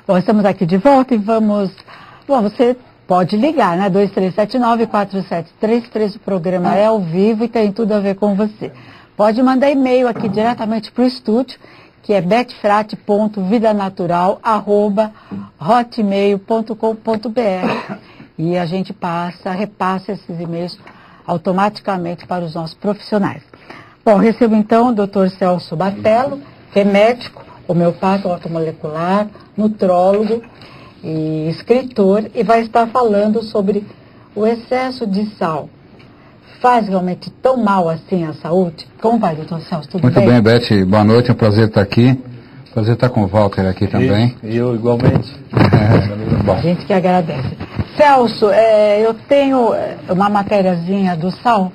Bom, estamos aqui de volta e vamos... Bom, você pode ligar, né? 2379-4733, o programa é ao vivo e tem tudo a ver com você. Pode mandar e-mail aqui diretamente para o estúdio, que é betfrate.vidanatural@hotmail.com.br e a gente repassa esses e-mails automaticamente para os nossos profissionais. Bom, recebo então o Dr. Celso Batello, que é médico, homeopata ortomolecular, nutrólogo e escritor, e vai estar falando sobre o excesso de sal. Faz realmente tão mal assim à saúde? Como vai, doutor Celso? Tudo bem? Muito bem, Beth. Boa noite, é um prazer estar aqui. Prazer estar com o Walter aqui também. E eu igualmente. Bom. A gente que agradece. Celso, eu tenho uma matériazinha do sal,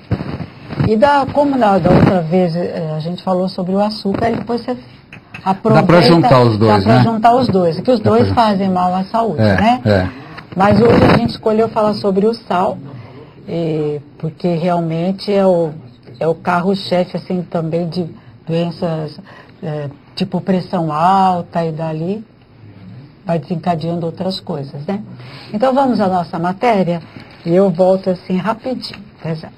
e como da outra vez a gente falou sobre o açúcar, e depois você aproveita... Dá para juntar os dois, né? Dá para juntar os dois, que os dois fazem mal à saúde, né? Mas hoje a gente escolheu falar sobre o sal, porque realmente é o carro-chefe, assim, também de doenças tipo pressão alta, e dali vai desencadeando outras coisas, né? Então vamos à nossa matéria e eu volto assim rapidinho. Até já.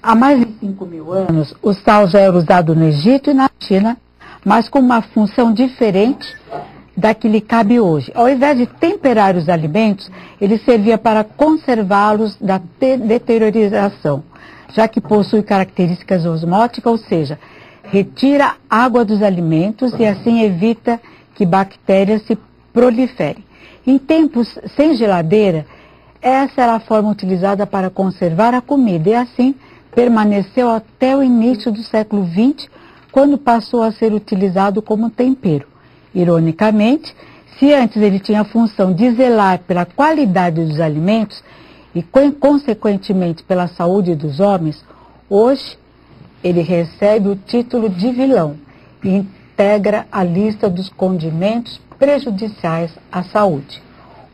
Há mais de 5.000 anos, o sal já era usado no Egito e na China, mas com uma função diferente da que lhe cabe hoje. Ao invés de temperar os alimentos, ele servia para conservá-los da deteriorização, já que possui características osmóticas, ou seja, retira água dos alimentos e assim evita que bactérias se proliferem. Em tempos sem geladeira, essa era a forma utilizada para conservar a comida e assim permaneceu até o início do século XX, quando passou a ser utilizado como tempero. Ironicamente, se antes ele tinha a função de zelar pela qualidade dos alimentos e, consequentemente, pela saúde dos homens, hoje ele recebe o título de vilão e integra a lista dos condimentos prejudiciais à saúde.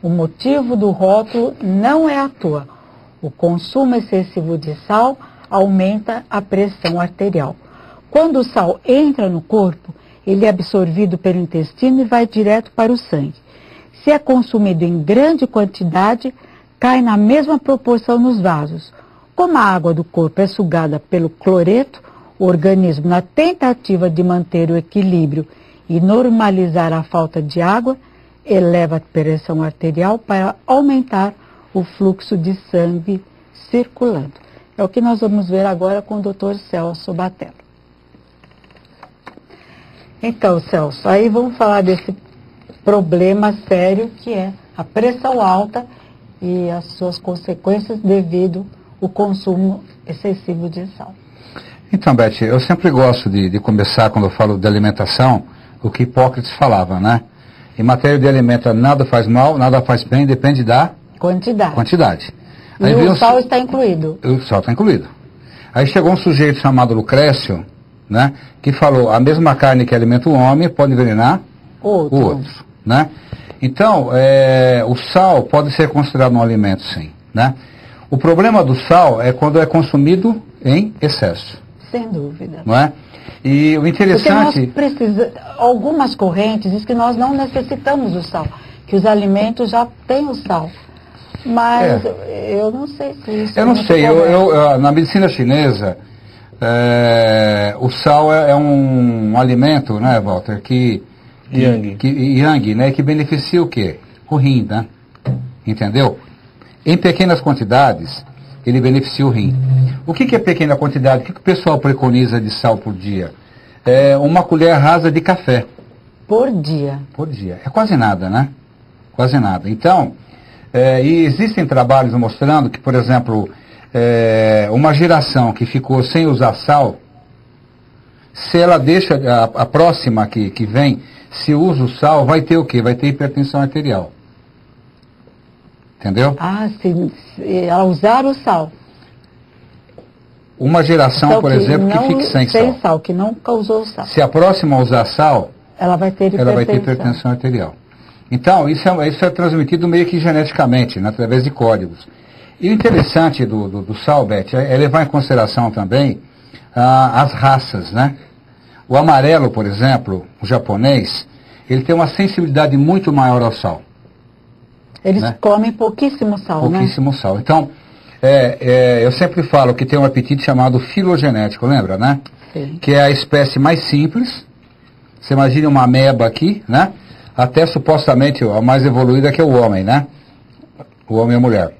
O motivo do rótulo não é à toa. O consumo excessivo de sal aumenta a pressão arterial. Quando o sal entra no corpo, ele é absorvido pelo intestino e vai direto para o sangue. Se é consumido em grande quantidade, cai na mesma proporção nos vasos. Como a água do corpo é sugada pelo cloreto, o organismo, na tentativa de manter o equilíbrio e normalizar a falta de água, eleva a pressão arterial para aumentar o fluxo de sangue circulando. É o que nós vamos ver agora com o Dr. Celso Batello. Então, Celso, aí vamos falar desse problema sério que é a pressão alta e as suas consequências devido ao consumo excessivo de sal. Então, Beth, eu sempre gosto de começar, quando eu falo de alimentação, o que Hipócrates falava, né? Em matéria de alimento, nada faz mal, nada faz bem, depende da quantidade. E aí o sal está incluído. O sal está incluído. Aí chegou um sujeito chamado Lucrécio, né, que falou, a mesma carne que alimenta o homem pode envenenar o outro, né? Então, o sal pode ser considerado um alimento, sim, né? O problema do sal é quando é consumido em excesso. Sem dúvida. Não é? E o interessante... Algumas correntes dizem que nós não necessitamos do sal, que os alimentos já têm o sal. Mas eu não sei se isso... Eu não sei, na medicina chinesa, o sal é um alimento, né, Walter, yang, né, que beneficia o quê? O rim, né? Entendeu? Em pequenas quantidades, ele beneficia o rim. O que é pequena quantidade? O que o pessoal preconiza de sal por dia? Uma colher rasa de café. Por dia? Por dia. É quase nada, né? Quase nada. Então, e existem trabalhos mostrando que, por exemplo, uma geração que ficou sem usar sal, se ela deixa a próxima que vem, se usa o sal, vai ter o quê? Vai ter hipertensão arterial. Entendeu? Ah, se ela usar o sal. Uma geração, então, por exemplo, que fique sem sal. Que nunca usou sal. Se a próxima usar sal, ela vai ter hipertensão arterial. Então, isso é transmitido meio que geneticamente, né, através de códigos. E o interessante do sal, Beth, é levar em consideração também as raças, né? O amarelo, por exemplo, o japonês, ele tem uma sensibilidade muito maior ao sal. Eles comem pouquíssimo sal, pouquíssimo sal. Então, eu sempre falo que tem um apetite chamado filogenético, lembra, né? Sim. Que é a espécie mais simples. Você imagina uma ameba aqui, né? Até supostamente a mais evoluída que é o homem, né? O homem e a mulher.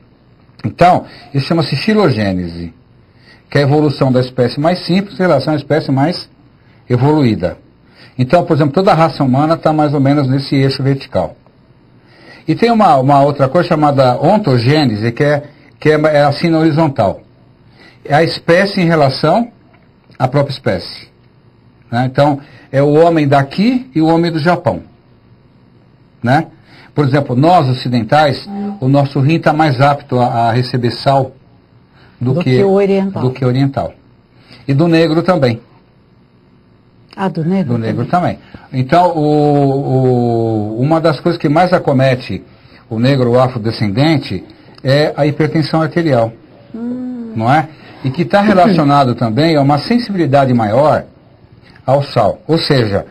Então, isso chama-se filogênese, que é a evolução da espécie mais simples em relação à espécie mais evoluída. Então, por exemplo, toda a raça humana está mais ou menos nesse eixo vertical. E tem uma outra coisa chamada ontogênese, que é assim na horizontal. É a espécie em relação à própria espécie. Né? Então, é o homem daqui e o homem do Japão. Né? Por exemplo, nós ocidentais, o nosso rim está mais apto a receber sal do que o oriental. E do negro também. Ah, do negro? Do negro também. Então, uma das coisas que mais acomete o negro afrodescendente é a hipertensão arterial. Não é? E que está relacionado também a uma sensibilidade maior ao sal. Ou seja,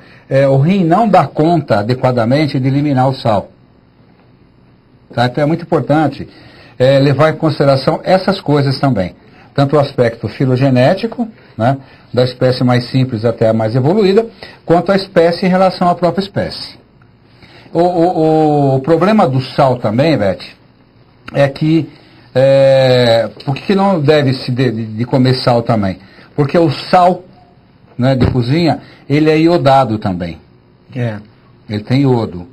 o rim não dá conta adequadamente de eliminar o sal. Tá? Então é muito importante levar em consideração essas coisas também. Tanto o aspecto filogenético, né, da espécie mais simples até a mais evoluída, quanto a espécie em relação à própria espécie. O problema do sal também, Beth, é que por que não deve se de comer sal também? Porque o sal, né, de cozinha, ele é iodado também. Ele tem iodo.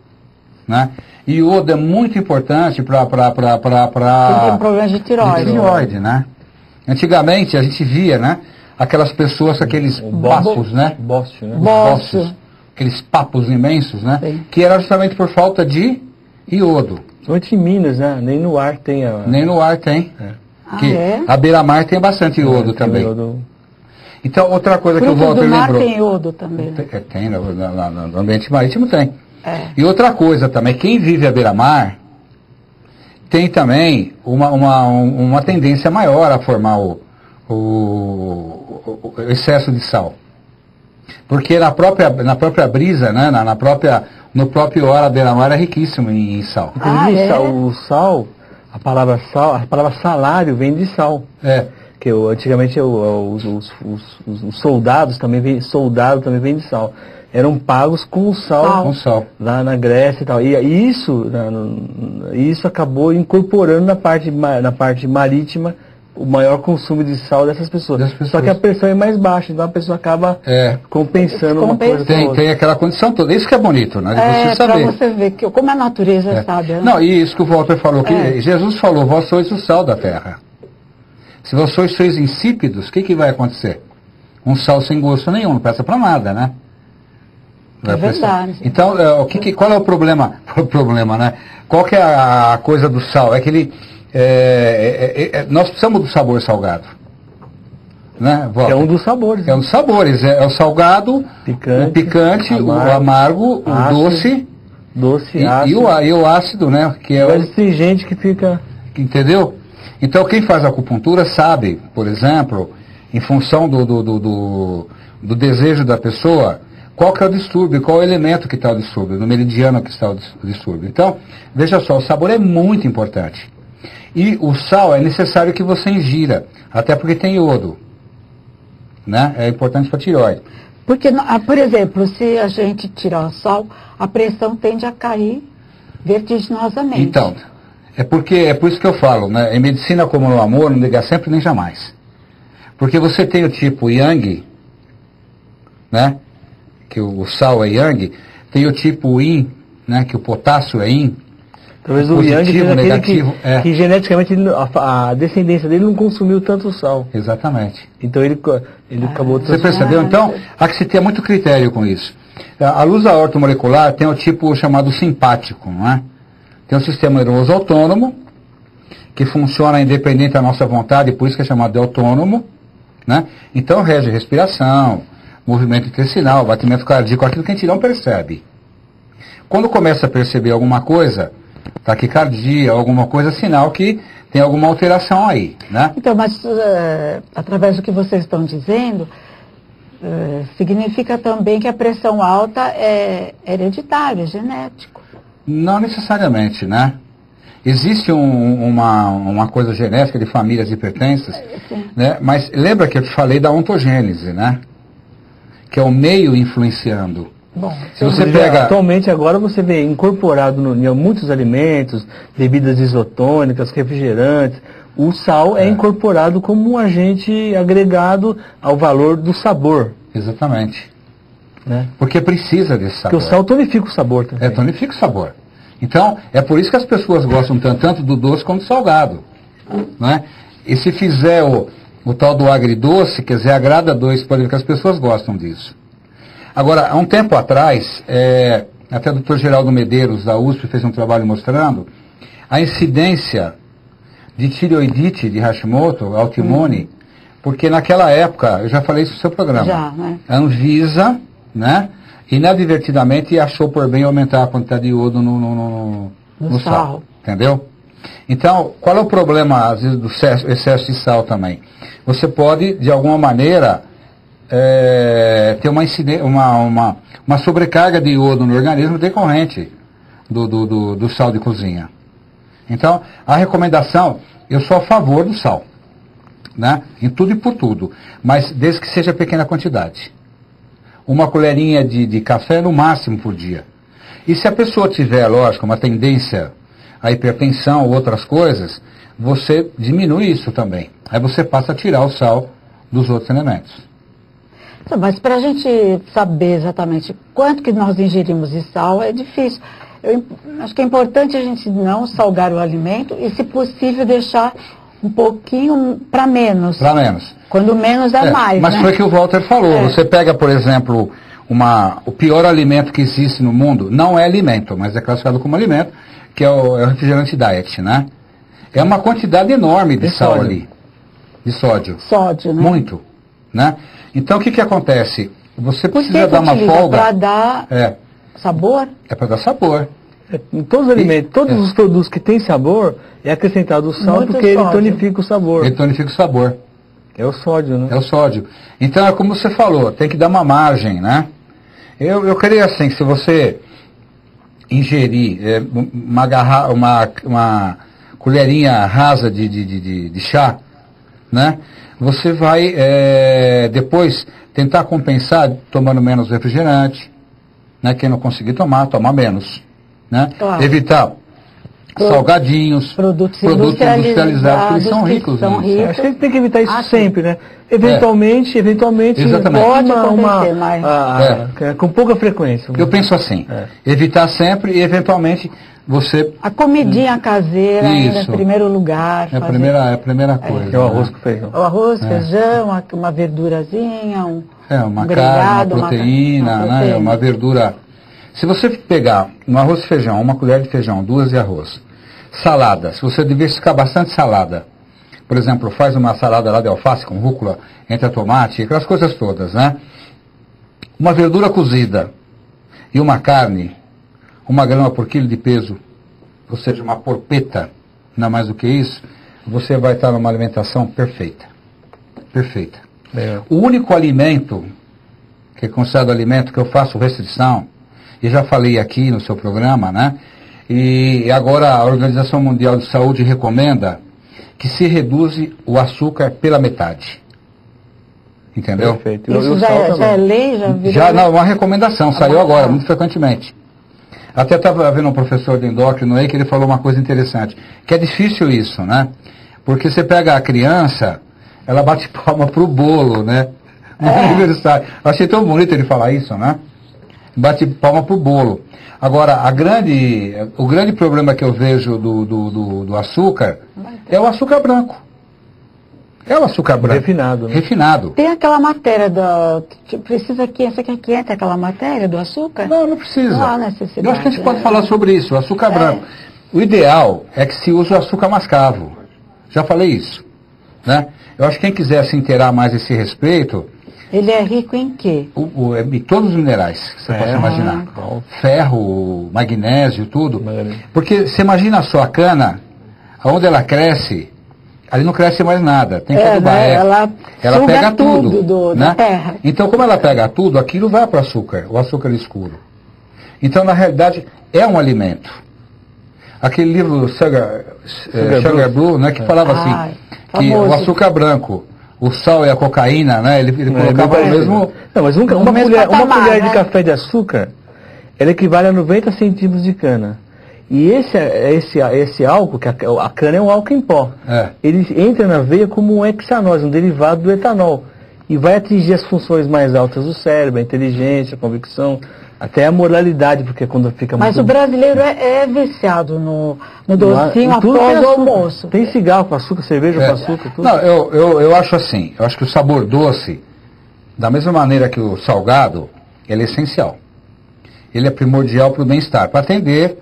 Né? E iodo é muito importante para... Ele tem problema de tireoide. De tireoide, né? Antigamente a gente via, né, aquelas pessoas com aqueles papos, né? Bócio, né? Bócio. Aqueles papos imensos, né? Sim. Que era justamente por falta de iodo. Somente em Minas, né? Nem no ar tem a... Nem no ar tem. Que é? a beira-mar tem bastante iodo também. Iodo. Então, outra coisa que o Frutos Walter do mar lembrou... tem iodo também. Né? Tem, no ambiente marítimo tem. É. E outra coisa também, quem vive à beira-mar tem também uma tendência maior a formar o excesso de sal. Porque na própria brisa, né, no próprio ar, a beira-mar é riquíssimo em sal. O sal, a palavra salário vem de sal. Que antigamente os soldados também vem de sal. Eram pagos com sal. Com sal. Lá na Grécia e tal. E isso acabou incorporando na parte marítima o maior consumo de sal dessas pessoas. Só que a pressão é mais baixa, então a pessoa acaba compensando uma coisa com a outra. Tem aquela condição toda. Isso que é bonito, né? De você saber. Para você ver como a natureza é sábia. Né? Não, e isso que o Walter falou, que Jesus falou, vós sois o sal da terra. Se vós sois insípidos, o que vai acontecer? Um sal sem gosto nenhum, não presta para nada, né? É verdade. Então, qual é o problema? O problema, né? Qual que é a coisa do sal? É que ele... nós precisamos do sabor salgado. Né, é um dos sabores. É um dos sabores. É o salgado, o picante, o amargo, o doce ácido. E o ácido, né? Que é Mas tem gente que fica... Entendeu? Então, quem faz acupuntura sabe, por exemplo, em função do desejo da pessoa, qual que é o distúrbio, qual é o elemento que está o distúrbio, no meridiano que está o distúrbio. Então, veja só, o sabor é muito importante. E o sal é necessário que você ingira, até porque tem iodo. Né? É importante para a tireoide. Porque, por exemplo, se a gente tirar o sal, a pressão tende a cair vertiginosamente. Então, é por isso que eu falo, né? Em medicina como no amor, não ligar sempre nem jamais. Porque você tem o tipo Yang, né? Que o sal é Yang, tem o tipo Yin, né? Que o potássio é Yin. Talvez o Yang seja negativo, que geneticamente a descendência dele não consumiu tanto sal. Exatamente. Então ele acabou... Você percebeu? Então, há que se ter muito critério com isso. A luz da ortomolecular tem o tipo chamado simpático, não é? Tem um sistema nervoso autônomo, que funciona independente da nossa vontade, por isso que é chamado de autônomo, né? Então rege respiração, movimento intestinal, batimento cardíaco, aquilo que a gente não percebe. Quando começa a perceber alguma coisa, taquicardia, alguma coisa, sinal que tem alguma alteração aí, né? Então, mas através do que vocês estão dizendo, significa também que a pressão alta é hereditária, é genético. Não necessariamente, né? Existe uma coisa genética de famílias hipertensas, né? Mas lembra que eu te falei da ontogênese, né? Que é o meio influenciando. Bom, se você pega... Atualmente agora você vê incorporado em muitos alimentos, bebidas isotônicas, refrigerantes, o sal é incorporado como um agente agregado ao valor do sabor. Exatamente. Né? Porque precisa desse sabor. Porque o sal tonifica o sabor também. Tonifica o sabor. Então, é por isso que as pessoas gostam tanto do doce quanto do salgado. Né? E se fizer o tal do agridoce, quer dizer, agrada dois, pode ver que as pessoas gostam disso. Agora, há um tempo atrás, até o Dr. Geraldo Medeiros, da USP, fez um trabalho mostrando a incidência de tireoidite de Hashimoto, autoimune, porque naquela época, eu já falei isso no seu programa, né? A Anvisa, né, inadvertidamente achou por bem aumentar a quantidade de iodo no sal. Entendeu? Então, qual é o problema, às vezes, do excesso de sal também? Você pode, de alguma maneira, ter uma sobrecarga de iodo no organismo decorrente do sal de cozinha. Então, a recomendação, eu sou a favor do sal, né? Em tudo e por tudo, mas desde que seja pequena quantidade. Uma colherinha de café no máximo por dia. E se a pessoa tiver, lógico, uma tendência à hipertensão ou outras coisas, você diminui isso também. Aí você passa a tirar o sal dos outros elementos. Mas para a gente saber exatamente quanto que nós ingerimos de sal é difícil. Eu acho que é importante a gente não salgar o alimento e, se possível, deixar um pouquinho para menos. Para menos. Quando menos é mais, mas né? foi o que o Walter falou. Você pega, por exemplo, o pior alimento que existe no mundo, não é alimento, mas é classificado como alimento, que é o refrigerante diet, né? É uma quantidade enorme de sal sódio. Ali. De sódio. Sódio, né? Muito. Né? Então, o que acontece? Você precisa dar uma folga. Para dar sabor? É para dar sabor. Em todos os alimentos, todos os produtos que têm sabor, é acrescentado o sal porque ele tonifica o sabor. Ele tonifica o sabor. É o sódio, né? É o sódio. Então, é como você falou, tem que dar uma margem, né? Eu creio assim, que se você ingerir uma colherinha rasa de chá, né? Você vai depois tentar compensar tomando menos refrigerante, né? Quem não conseguir tomar menos, né? Claro. Evitar salgadinhos, produtos industrializados, que eles são ricos nisso. Acho que a gente tem que evitar isso sempre, né? Eventualmente Exatamente. Pode acontecer, mas... com pouca frequência. Eu penso assim, evitar sempre e eventualmente você... A comidinha caseira ainda em primeiro lugar. É a primeira coisa. É o arroz com feijão. O arroz, feijão, uma verdurazinha, uma carne, uma proteína, né? Uma verdura. Se você pegar um arroz e feijão, uma colher de feijão, 2 de arroz, salada, se você diversificar bastante salada, por exemplo, faz uma salada lá de alface com rúcula, entra tomate, aquelas coisas todas, né? Uma verdura cozida e uma carne, 1 grama por quilo de peso, ou seja, uma porpeta, não mais do que isso, você vai estar numa alimentação perfeita. Perfeita. O único alimento, que é considerado alimento, que eu faço restrição, e já falei aqui no seu programa, né? E agora a Organização Mundial de Saúde recomenda que se reduza o açúcar pela metade. Entendeu? Perfeito. Isso já é lei? Não, uma recomendação, saiu agora, muito frequentemente. Até estava vendo um professor de endócrino aí que ele falou uma coisa interessante, que é difícil isso, né? Porque você pega a criança, ela bate palma pro bolo, né? No aniversário. Eu achei tão bonito ele falar isso, né? Bate palma pro bolo. Agora, o grande problema que eu vejo do açúcar é o açúcar branco. É o açúcar branco. Refinado. Né? Refinado. Tem aquela matéria precisa que você quer que entre aquela matéria do açúcar? Não precisa. Não há necessidade. Eu acho que a gente pode falar sobre isso, o açúcar branco. O ideal é que se use o açúcar mascavo. Já falei isso. Né? Eu acho que quem quiser se inteirar mais a esse respeito... Ele é rico em quê? Em todos os minerais que você possa imaginar. Ferro, magnésio, tudo. Porque você imagina só a cana, onde ela cresce, ali não cresce mais nada, tem que adubar. Né? Ela pega tudo da né? terra. Então, como ela pega tudo, aquilo vai para o açúcar escuro. Então, na realidade, é um alimento. Aquele livro Sugar Blue, né, que falava assim, que o açúcar branco, o sal e a cocaína, né, ele colocava no mesmo... Não, mas uma colher de café de açúcar, ela equivale a 90 centímetros de cana. E esse álcool, que a cana é um álcool em pó, ele entra na veia como um hexanose, um derivado do etanol, e vai atingir as funções mais altas do cérebro, a inteligência, a convicção, até a moralidade, porque quando fica muito... Mas o brasileiro é viciado no docinho após o almoço. Tem cigarro com açúcar, cerveja com açúcar, tudo. Não, eu acho assim, eu acho que o sabor doce, da mesma maneira que o salgado, ele é essencial. Ele é primordial para o bem-estar, para atender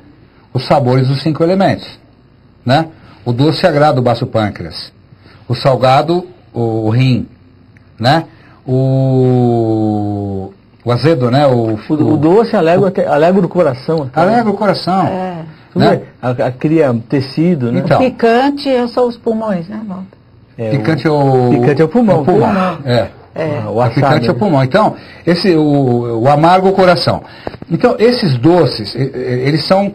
os sabores dos 5 elementos, né? O doce agrada o baço pâncreas, o salgado, o rim, né? O azedo, né? O doce alegra o coração. Alegra o coração. Né? Cria tecido, né? Então, o picante são os pulmões, né, Walter? Picante é o pulmão. O picante é o pulmão. Então, o amargo é o coração. Então, esses doces, eles são...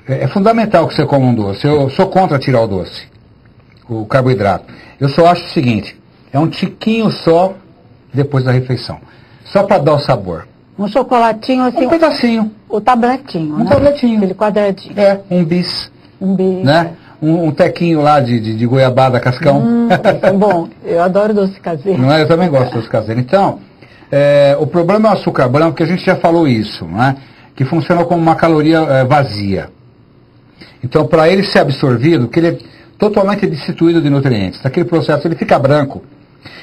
É fundamental que você coma um doce. Eu sou contra tirar o doce, o carboidrato. Eu só acho o seguinte, é um tiquinho só depois da refeição. Só para dar o sabor. Um chocolatinho assim. Um pedacinho. O tabletinho, né? Tabletinho. Aquele quadradinho. Um bis. Um bis. Né? Um tequinho lá de goiabada cascão. É bom. Eu adoro doce caseiro. Não é? Eu também gosto de doce caseiro. Então, o problema é o açúcar branco, que a gente já falou isso, né? Que funciona como uma caloria vazia. Então, para ele ser absorvido, que ele é totalmente destituído de nutrientes. Naquele processo ele fica branco.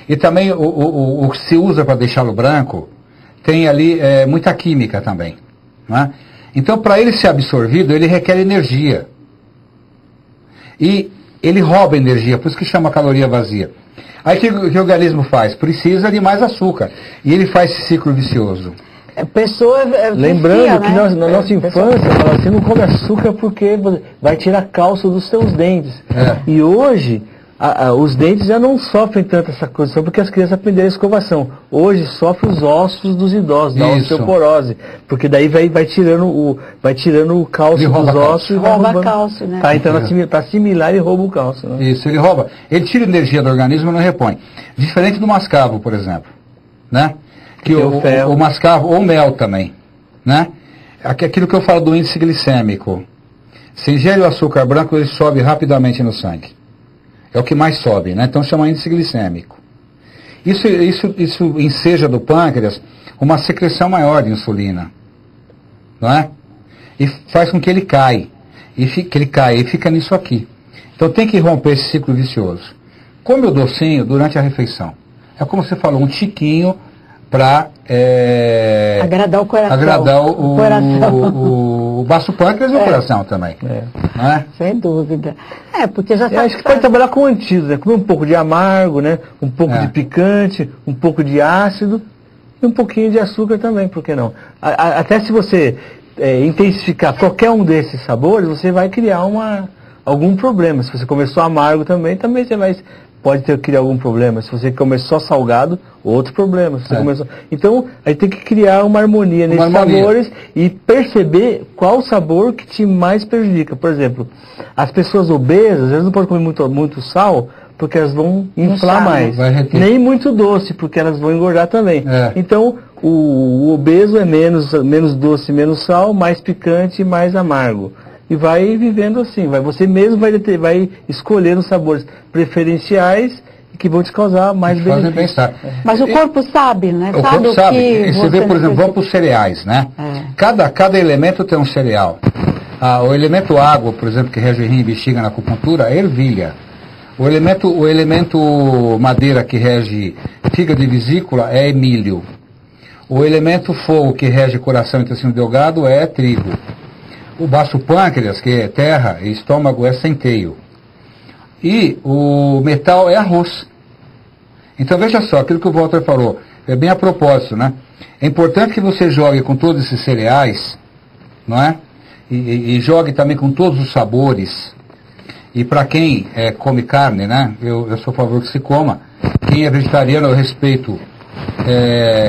E também o que se usa para deixá-lo branco, tem ali muita química também. Né? Então, para ele ser absorvido, ele requer energia. E ele rouba energia, por isso que chama caloria vazia. Aí o que o organismo faz? Precisa de mais açúcar. E ele faz esse ciclo vicioso. Lembrando que na nossa infância, você não come açúcar porque vai tirar cálcio dos seus dentes. E hoje, os dentes já não sofrem tanto essa condição porque as crianças aprenderam a escovação. Hoje sofrem os ossos dos idosos, da osteoporose. Porque daí vai tirando o cálcio dos ossos e rouba cálcio, né? Tá entrando para assimilar e rouba o cálcio. Né? Isso, ele rouba. Ele tira energia do organismo e não repõe. Diferente do mascavo, por exemplo. Né? Que o mascavo, ou mel também, né? Aquilo que eu falo do índice glicêmico. Se ingere o açúcar branco, ele sobe rapidamente no sangue. É o que mais sobe, né? Então chama índice glicêmico. Isso enseja do pâncreas uma secreção maior de insulina, não é? E faz com que ele caia. E fica nisso aqui. Então tem que romper esse ciclo vicioso. Come o docinho durante a refeição. É como você falou, um tiquinho para agradar o coração. Agradar o baço pâncreas e o coração também. Não é? Sem dúvida. Porque já sabe. Acho que pode trabalhar com antídoto, né? Comer um pouco de amargo, né? Um pouco de picante, um pouco de ácido e um pouquinho de açúcar também, por que não? Até se você intensificar qualquer um desses sabores, você vai criar algum problema. Se você começou amargo também você pode criar algum problema. Se você começou salgado, outro problema. Se você Então, a gente tem que criar uma harmonia nesses sabores e perceber qual sabor que te mais prejudica. Por exemplo, as pessoas obesas, às vezes não podem comer muito sal, porque elas vão inflar mais. Nem muito doce, porque elas vão engordar também. Então, o obeso é menos doce, menos sal, mais picante e mais amargo. E vai vivendo assim, você mesmo vai escolher os sabores preferenciais que vão te causar mais benefício. Mas o corpo sabe, né? O corpo sabe. Você vê, por exemplo, vamos para os cereais, né? Cada elemento tem um cereal. O elemento água, por exemplo, que rege rim e bexiga na acupuntura, é ervilha. O elemento madeira, que rege fígado e vesícula, é milho. O elemento fogo, que rege coração e intestino delgado, é trigo. O baço pâncreas, que é terra, e estômago, é centeio. E o metal é arroz. Então veja só, aquilo que o Walter falou, é bem a propósito, né? É importante que você jogue com todos esses cereais, não é? E jogue também com todos os sabores. E para quem come carne, né, eu sou a favor que se coma. Quem é vegetariano eu respeito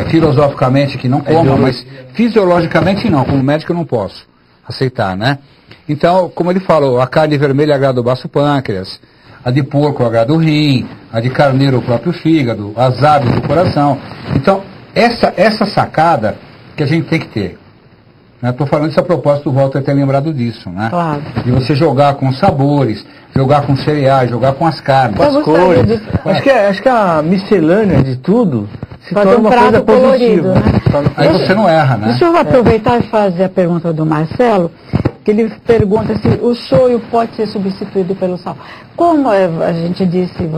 filosoficamente que não coma, mas fisiologicamente não, como médico eu não posso aceitar, né? Então, como ele falou, a carne vermelha agrada o baço pâncreas, a de porco agrada o rim, a de carneiro o próprio fígado, as aves o coração. Então, essa sacada que a gente tem que ter. Estou falando isso a propósito do Walter ter lembrado disso, né? Claro. De você jogar com sabores, jogar com cereais, jogar com as carnes, com as cores. Acho que a miscelânea de tudo se torna uma coisa colorido, positiva. Né? Aí você não erra, né? Deixa eu aproveitar e fazer a pergunta do Marcelo, que ele pergunta se o shoyu pode ser substituído pelo sal. Como a gente disse,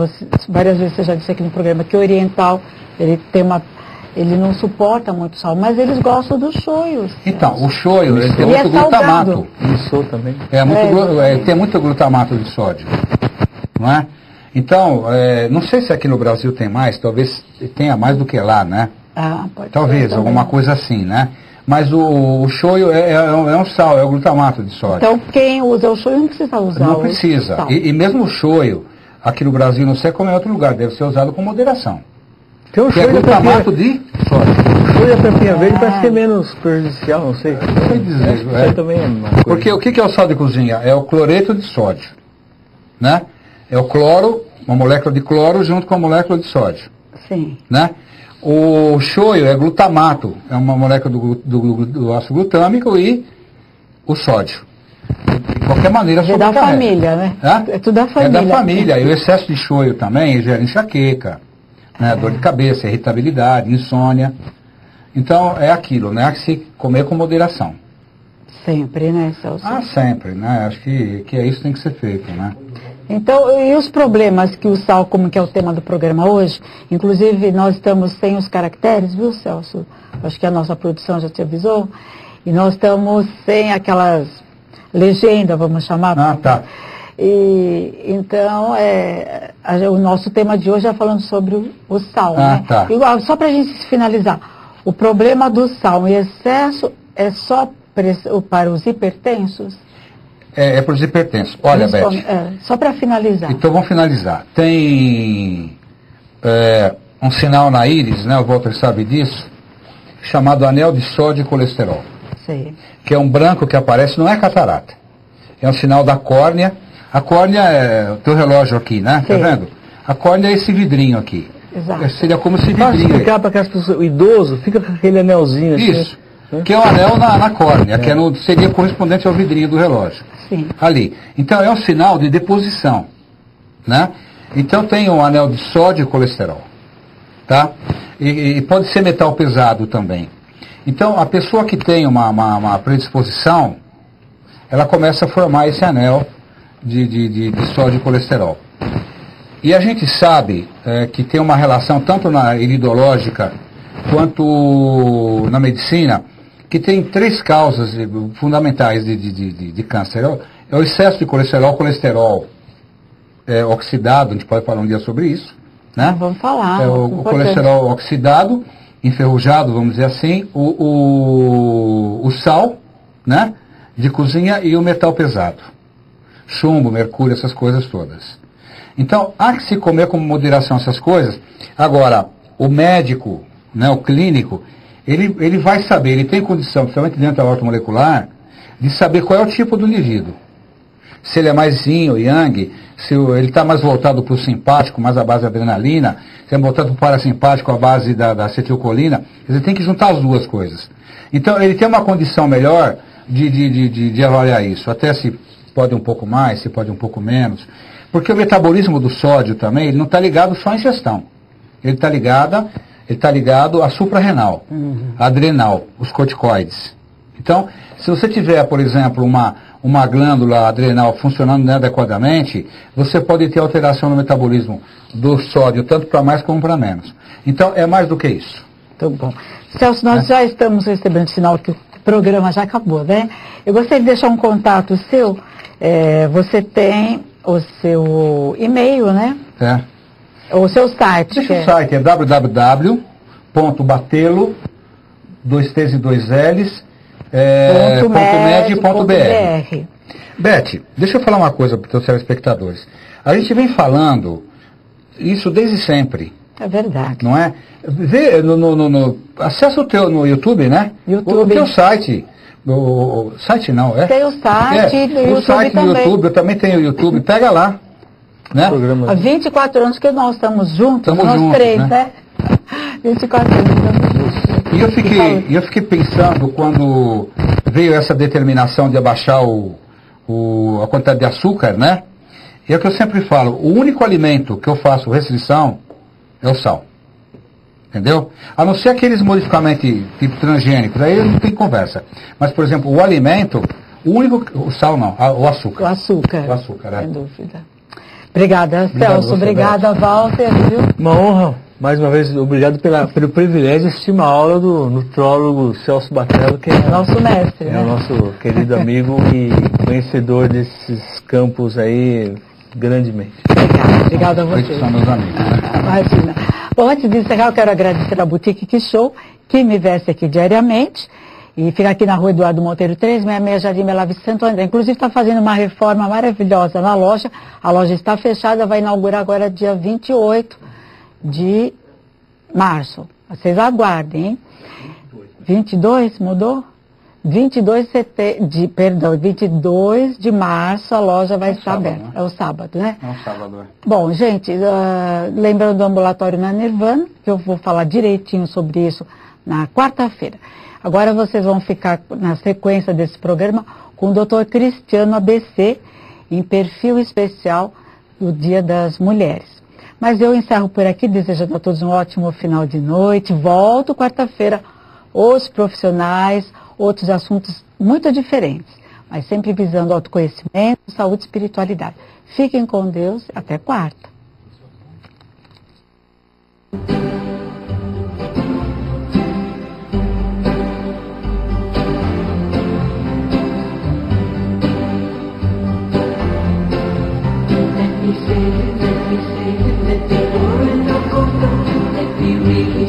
várias vezes você já disse aqui no programa, que o oriental, ele não suporta muito sal, mas eles gostam do shoyu. Então, o shoyu ele tem muito glutamato. Miso também. Tem muito glutamato de sódio, não é? Então, não sei se aqui no Brasil tem mais, talvez tenha mais do que lá, né? Talvez, alguma coisa assim, né? Mas o shoyu é um sal, é o glutamato de sódio. Então, quem usa o shoyu não precisa usar Não precisa. E mesmo o shoyu, aqui no Brasil, não sei como é em outro lugar, deve ser usado com moderação. Tem que é glutamato de sódio. O shoyu da tampinha verde parece ser menos prejudicial, não sei. Não sei dizer. Isso também é uma coisa. Porque o que é o sal de cozinha? É o cloreto de sódio, né? É o cloro, uma molécula de cloro junto com a molécula de sódio. Sim. Né? O shoyu é glutamato, é uma molécula do ácido glutâmico e o sódio. De qualquer maneira, é da família, né? É tudo da família. É da família. E o excesso de shoyu também gera enxaqueca, né? Dor de cabeça, irritabilidade, insônia. Então, é aquilo, né? Que se comer com moderação. Sempre, né, Celso? Sempre, né? Acho que é isso que tem que ser feito, né? Então, e os problemas que o sal, como que é o tema do programa hoje, inclusive nós estamos sem os caracteres, viu, Celso? Acho que a nossa produção já te avisou, e nós estamos sem aquelas legendas, vamos chamar. Tá. E, então, o nosso tema de hoje é falando sobre o sal, né? Tá. Igual, só para a gente finalizar, o problema do sal em excesso é só para os hipertensos? É para os hipertensos. Olha, Beth. Só para finalizar. Então vamos finalizar. Tem um sinal na íris, né? O Walter sabe disso, chamado anel de sódio e colesterol. Sim. Que é um branco que aparece, não é catarata. É um sinal da córnea. A córnea é o teu relógio aqui, né? Sim. Tá vendo? A córnea é esse vidrinho aqui. Exato. Seria como esse vidrinho. Pode explicar para aquelas pessoas, o idoso fica com aquele anelzinho assim. Isso. Que é o anel na córnea, que seria correspondente ao vidrinho do relógio. Sim. Ali. Então é um sinal de deposição, né? Então tem um anel de sódio e colesterol, tá? E pode ser metal pesado também. Então a pessoa que tem uma predisposição, ela começa a formar esse anel de sódio e colesterol. E a gente sabe que tem uma relação tanto na iridológica quanto na medicina, que tem 3 causas fundamentais de câncer. É o excesso de colesterol oxidado, a gente pode falar um dia sobre isso, né? Vamos falar. É o colesterol oxidado, enferrujado, vamos dizer assim, o sal, né? De cozinha e o metal pesado. Chumbo, mercúrio, essas coisas todas. Então, há que se comer com moderação essas coisas. Agora, o médico, né, o clínico, ele vai saber, ele tem condição, principalmente dentro da ortomolecular, de saber qual é o tipo do indivíduo. Se ele é mais yin ou yang, se ele está mais voltado para o simpático, mais à base da adrenalina, se é voltado para o parasimpático, à base da acetilcolina, ele tem que juntar as duas coisas. Então, ele tem uma condição melhor de avaliar isso, até se pode um pouco mais, se pode um pouco menos, porque o metabolismo do sódio também, ele não está ligado só à ingestão, ele está ligado à suprarrenal, à adrenal, os corticoides. Então, se você tiver, por exemplo, uma glândula adrenal funcionando inadequadamente, você pode ter alteração no metabolismo do sódio, tanto para mais como para menos. Então, é mais do que isso. Muito bom. Celso, nós já estamos recebendo sinal que o programa já acabou, né? Eu gostaria de deixar um contato seu. Você tem o seu e-mail, né? O seu site. Deixa o site, é www.batelo, 2 T's e 2 L's, .med.br. Beth, deixa eu falar uma coisa para os teus telespectadores. A gente vem falando isso desde sempre. É verdade. Não é? Vê acessa o teu no YouTube, né? YouTube. O teu site. O site não, é? Tem o site do YouTube. O site do YouTube, eu também tenho o YouTube, pega lá. Né? Há 24 anos que nós estamos juntos, nós juntos, três, né? 24 anos estamos juntos. E eu fiquei pensando quando veio essa determinação de abaixar a quantidade de açúcar, né? E é o que eu sempre falo, o único alimento que eu faço restrição é o sal. Entendeu? A não ser aqueles modificamentos tipo transgênicos, aí não tem conversa. Mas, por exemplo, o alimento, o sal não, o açúcar. O açúcar. O açúcar, sem dúvida. Obrigada, Celso. Obrigada, Walter. Viu? Uma honra. Mais uma vez, obrigado pelo privilégio de assistir uma aula do nutrólogo Celso Batello, que é nosso mestre. É o nosso querido amigo e conhecedor desses campos aí grandemente. Obrigada a vocês. São meus amigos. Imagina. Bom, antes de encerrar, eu quero agradecer a Boutique Que Show, que me veste aqui diariamente. E fica aqui na rua Eduardo Monteiro 366, Jardim Bela Vista, Santo André. Inclusive está fazendo uma reforma maravilhosa na loja. A loja está fechada, vai inaugurar agora dia 28 de março. Vocês aguardem, hein? 22, mudou? 22 de março a loja vai estar aberta. Né? É o sábado, né? É o sábado, é. Bom, gente, lembrando do ambulatório na Nirvana, que eu vou falar direitinho sobre isso na quarta-feira. Agora vocês vão ficar na sequência desse programa com o Dr. Cristiano ABC, em perfil especial do Dia das Mulheres. Mas eu encerro por aqui, desejando a todos um ótimo final de noite. Volto quarta-feira, outros profissionais, outros assuntos muito diferentes, mas sempre visando autoconhecimento, saúde e espiritualidade. Fiquem com Deus, até quarta. Let me say it, let me say it, let the world know, let me really